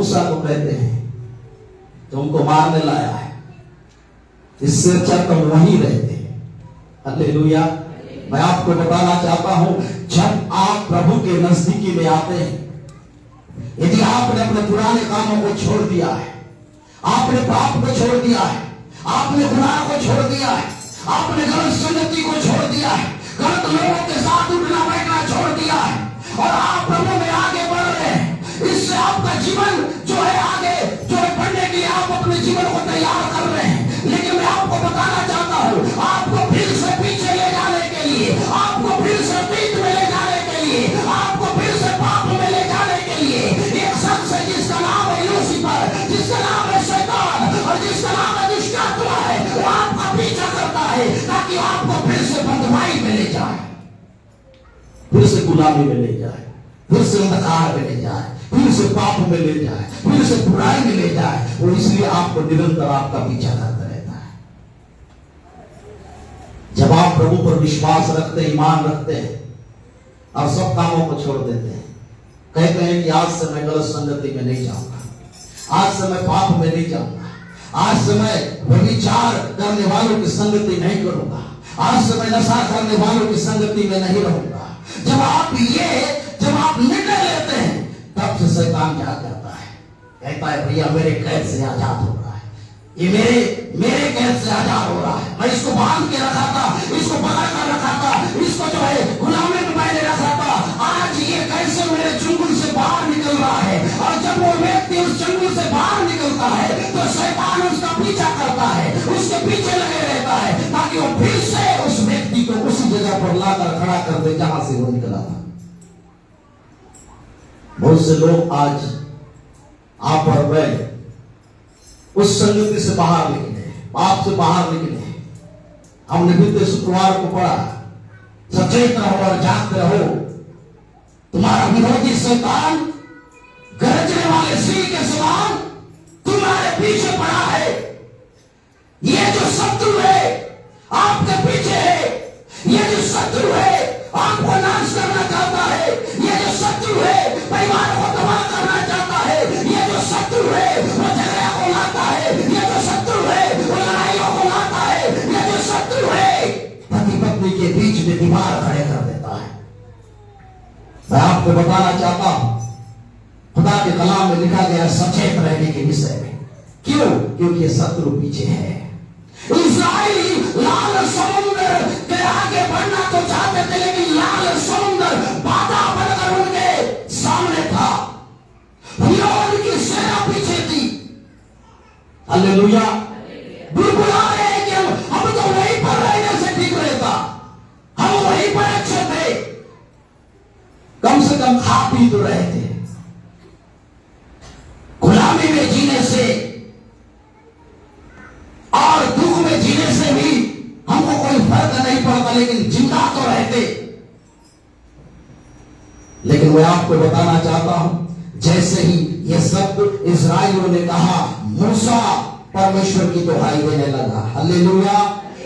मूसा को कहते हैं तो उनको मारने लाया है, इससे अच्छा तुम वहीं रहते। हालेलुया। मैं आपको बताना चाहता हूं, जब आप प्रभु के नजदीकी में आते हैं, यदि आपने अपने पुराने कामों को छोड़ दिया है, आपने पाप को छोड़ दिया है, आपने गुनाह को छोड़ दिया है, आपने गलत संगति को छोड़ दिया है, गलत लोगों के साथ उठना बैठना छोड़ दिया है और आप प्रभु में आगे बढ़ रहे हैं, इससे आपका जीवन जो है आगे जो है बढ़ने के लिए आप अपने जीवन को तैयार कर रहे हैं। लेकिन मैं आपको बताना चाहता हूं, आपको फिर से पीछे ले जाने के लिए, आपको फिर से पीठ में ले जाने के लिए, आपको फिर से पाप में ले जाने के लिए एक शख्स है जिसका नाम है लूसीफर, जिसका नाम है शैतान और जिसका नाम है दुष्ट आत्मा है, वो आपका पीछा करता है ताकि आपको फिर से बंधुआई में ले जाए, फिर से गुलामी में ले जाए, फिर से अंधकार में ले जाए, फिर से पाप में ले जाए, फिर से बुराई में ले जाए। वो इसलिए आपको निरंतर आपका पीछा करता रहता है। जब आप प्रभु पर विश्वास रखते हैं, ईमान रखते हैं और सब कामों को छोड़ देते हैं, कहते हैं कि आज से मैं गलत संगति में नहीं जाऊंगा, आज से मैं पाप में नहीं जाऊंगा, आज से मैं व्यभिचार करने वालों की संगति नहीं करूंगा, आज से मैं नशा करने वालों की संगति में नहीं रहूंगा। जब आप निर्णय लेते हैं, तब से शैतान क्या कहता है, कहता है भैया मेरे कैद से आजाद हो रहा है, ये मेरे कैद से आजाद हो रहा है। मैं इसको बांध के रखा था, इसको पकड़ कर रखा था, इसको जो है गुलामी में मैंने रखा था, आज ये कैसे मेरे चंगुल से बाहर निकल रहा है। और जब वो व्यक्ति उस चंगुल से बाहर निकलता है तो शैतान उसका पीछा करता है, उसके पीछे लगे रहता है ताकि वो फिर से उस व्यक्ति को उसी जगह पर लाकर खड़ा कर दे जहां से वो निकला था। बहुत से लोग आज आप और मैं उस संगति से बाहर निकले, पाप से बाहर निकले। हमने बीते शुक्रवार को पढ़ा, सचेत रहो और जागते रहो, तुम्हारा विरोधी शैतान गरजने वाले सिंह के समान तुम्हारे पीछे पड़ा है। ये जो शत्रु है आपके पीछे है, ये जो शत्रु है आपको नाश करना चाहता है, ये जो शत्रु है परिवार को तबाह करना चाहता है, ये जो शत्रु है वो झगड़ा को लाता है, ये जो शत्रु है वो लड़ाइयों को लाता है, ये जो शत्रु है पति पत्नी के बीच में दीवार खड़े कर देता है। मैं आपको बताना चाहता हूं, खुदा के कलाम में लिखा गया सचेत रहने के विषय में। क्यों? क्योंकि शत्रु पीछे है। इस्राएली लाल समुद्र के आगे बढ़ना तो चाहते थे, लेकिन लाल समुद्र बाधा बनकर उनके सामने था, फिरौन की सेना पीछे थी। हालेलुया। बिल्कुल आ रहे हैं कि हम तो वहीं पर रहने से ठीक रहता, हम वहीं पर अच्छे थे, कम से कम खा पी तो रहे थे। गुलामी में जीने से और दुख में जीने से भी हमको कोई फर्क नहीं पड़ता, लेकिन जिंदा तो रहते। लेकिन मैं आपको बताना चाहता हूं, जैसे ही ये शब्द इस्राएलियों ने कहा, मूसा परमेश्वर की दुहाई देने लगा। हालेलुया।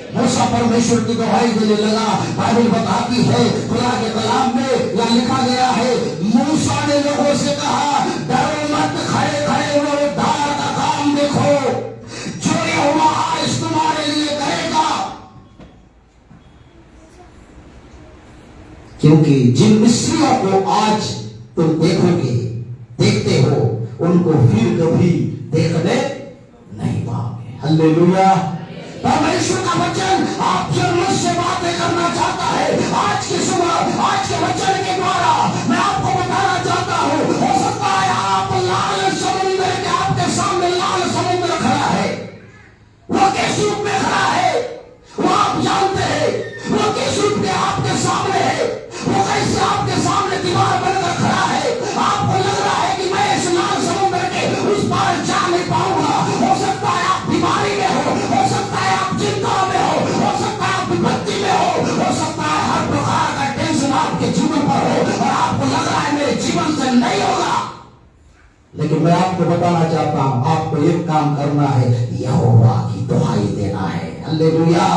मूसा परमेश्वर की दुहाई देने लगा। बाइबल बताती है, खुदा के कलाम में यह लिखा गया है, मूसा ने लोगों से कहा, डरो मत, खड़े खड़े वो उद्धार का काम देखो जो यहोवा आज तुम्हारे लिए करेगा। क्योंकि जिन मिस्रियों को आज तुम देखते हो, उनको फिर कभी देखने नहीं पाओगे। हालेलुया। परमेश्वर का वचन आपसे मुझसे बातें करना चाहता है। आज की सुबह, आज के वचन के द्वारा मैं आपको बताना चाहता हूं, हो सकता है आप लाल समुद्र के, आपके सामने लाल समुद्र खड़ा है, वो किस रूप में खड़ा है वो आप जानते हैं, वो किस रूप में आपके सामने है, वो कैसे आपके सामने दीवार बनकर खड़ा है। आपको लग रहा है कि मैं इस लाल समुद्र के उस पार जा नहीं पाऊंगा। हो सकता है आप बीमारी में हो सकता है आप चिंता में हो सकता है आप विपत्ति में हो सकता है हर प्रकार का टेंशन आपके जीवन पर हो और आपको लग रहा है मेरे जीवन से नहीं होगा। लेकिन मैं आपको बताना चाहता हूं, आपको एक काम करना है, यहोवा की दुहाई देना है। हालेलुया।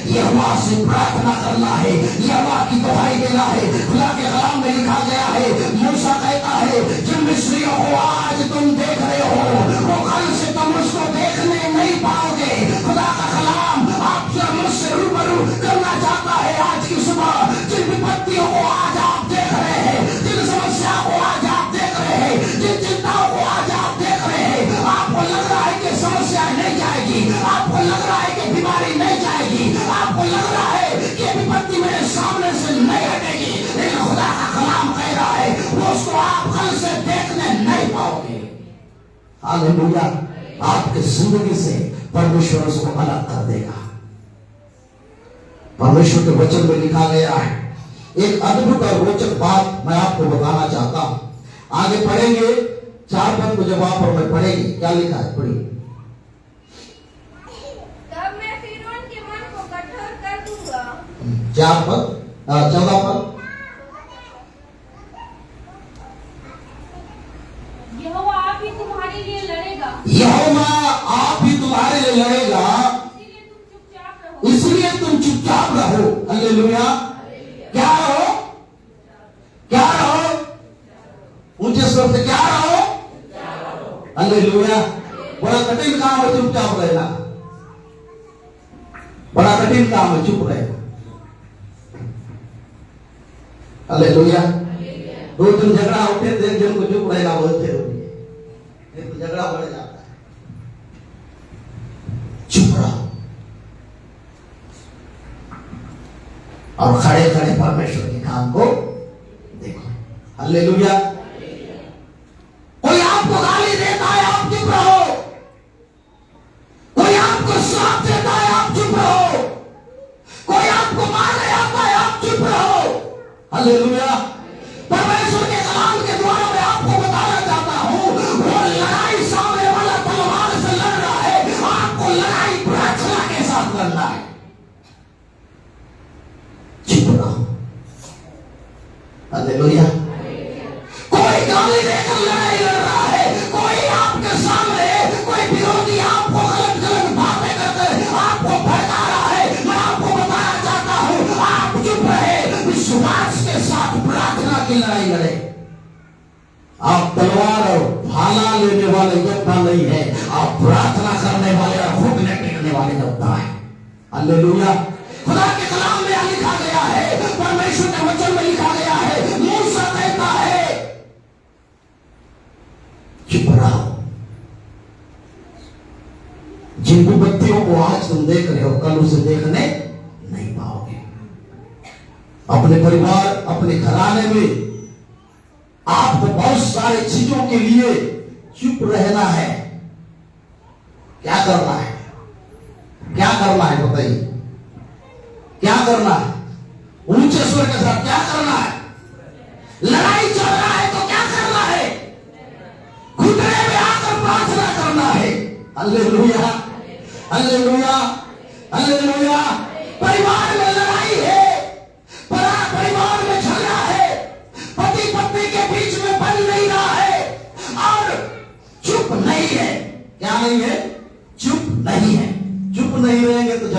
यहोवा से प्रार्थना करना है, यहोवा की दुहाई देना है। खुदा के कलाम में लिखा गया है, मूसा कहता है जिन मिस्रियों को आज तुम देख रहे हो वो कल से तुम उसको देखने नहीं पाओगे। खुदा का कलाम आपसे मुझसे रूबरू करना चाहता है आज की सुबह। जिन विपत्तियों को आज आप देख रहे हैं, जिन समस्या को आज आप देख रहे हैं, जिन चिंताओं को आज आप देख रहे हैं, आपको लग रहा है कि समस्या नहीं जाएगी, आपको लग रहा है कि बीमारी नहीं जाएगी, आपको लग रहा है कि विपत्ति मेरे सामने से नहीं हटेगी, लेकिन खुदा का कलाम कह रहा है वो उसको आप कल से देखने नहीं पाओगे। हालेलुया। आपकी जिंदगी से परमेश्वर उसको अलग कर देगा। परमेश्वर के वचन में लिखा गया है, एक अद्भुत और रोचक बात मैं आपको बताना चाहता हूं। आगे पढ़ेंगे 4 पद को, जब आप और मैं पढ़ेंगे क्या लिखा है, पढ़िए। तब मैं फिरौन के मन को कठोर कर दूंगा। 4 पद 14 पद। यहोवा आप ही तुम्हारे लिए लड़ेगा, यहोवा आप ही तुम्हारे लिए लड़ेगा, इसलिए तुम चुपचाप रहो। हालेलुया। क्या रहो? क्या रहो? ऊंचे स्वर से क्या रहो? हालेलुया। बड़ा कठिन काम है चुपचाप रहना, बड़ा कठिन काम है चुप रहना। हालेलुया। 2-3 झगड़ा उठे, देख जन को चुप रहना बोलते हो, तो झगड़ा बढ़ जाता है। चुप रहो और खड़े खड़े परमेश्वर के काम को देखो। हालेलुया। कोई आपको गाली देता है, आप चुप रहो। कोई आपको श्राप देता है, आप चुप रहो। कोई आपको मारने आता है, आप चुप रहो। हालेलुया। परमेश्वर के कलाम के द्वारा मैं आपको बताना चाहता हूं, वो लड़ाई सामने वाला तलवार से लड़ रहा है, आपको लड़ाई प्रार्थना के साथ लड़ना है। चुप रहो। हालेलुया। कोई गाली देकर लड़ाई लड़ रहा है, कोई आपके सामने, कोई विरोधी आपको गलत गलत बातें करके आपको भड़का रहा है, मैं आपको बताना चाहता हूं, आप चुप रहे, विश्वास के साथ प्रार्थना की लड़ाई लड़े। आप तलवार और भाला लेने वाले योद्धा नहीं है, आप प्रार्थना करने वाले और घुटने टेकने वाले योद्धा है। हालेलुया। खुदा के कलाम में लिखा गया है, परमेश्वर के वचन में लिखा गया है, मूसा कहता है चुप रहो। जिन विपत्तियों को आज तुम देख रहे हो कल उसे देखने नहीं पाओगे। अपने परिवार, अपने घराने में आपको बहुत सारे चीजों के लिए चुप रहना है। क्या करना है? क्या करना है बताइए? क्या करना है? ऊंचे स्वर के साथ क्या करना है? लड़ाई चल रहा है तो क्या करना है? घुटने में आकर प्रार्थना करना है। हालेलुया। हालेलुया। हालेलुया। परिवार में